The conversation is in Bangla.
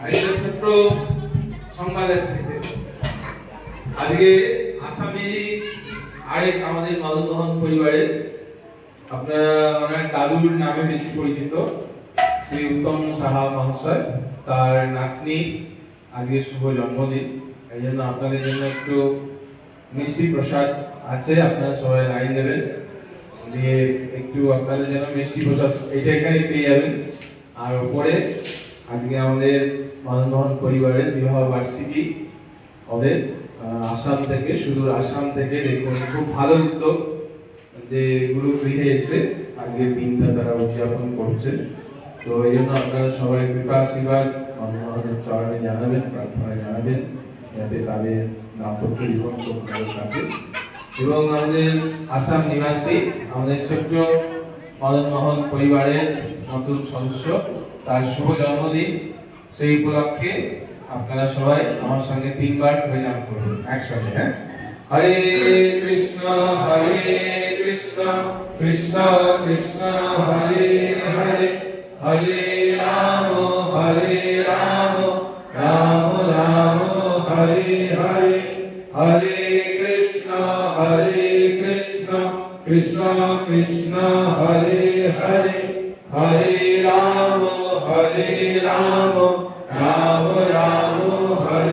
আরেকটা ছোট্ট সংবাদ আছে। আজকে আসামেরই আরেক আমাদের মদনমোহন পরিবারের, আপনারা ওনার দাদুর নামে বেশি পরিচিত, শ্রী উত্তম সাহা মহাশয়, তার নাতনি আজকে শুভ জন্মদিন। এই জন্য আপনাদের জন্য একটু মিষ্টি প্রসাদ আছে, আপনারা সবাই লাইন দেবেন, দিয়ে একটু আপনাদের জন্য মিষ্টি প্রসাদ এটা এখানে পেয়ে যাবেন। আর উপরে আজকে আমাদের মদনমোহন পরিবারের বিবাহ বার্ষিকী হবে আসাম থেকে, সুদূর আসাম থেকে। দেখুন খুব ভালো উদ্যোগ যে গুরু গৃহে এসে আজকের দিনটা তারা উদযাপন করছে। তো এই জন্য আপনারা সবাই কৃপা আশীর্বাদ মদনমোহনের চরণে জানাবেন, প্রার্থনায় জানাবেন, যাতে তাদের দাম্পত্য জীবন খুব ভালো থাকে। এবং আমাদের আসাম নিবাসী আমাদের ছোট্ট মদনমোহন পরিবারের নতুন সদস্য, তার শুভ জন্মদিন, সেই উপলক্ষে আপনারা সবাই আমার সঙ্গে 3 বার হরিনাম করুন একসঙ্গে। হ্যাঁ, হরে কৃষ্ণ কৃষ্ণ কৃষ্ণ হরে হরে, হরে রাম রাম রাম হরে হরে, হরে কৃষ্ণ কৃষ্ণ কৃষ্ণ হরে হরে, হরে রাম রাম রাম রাম হরে।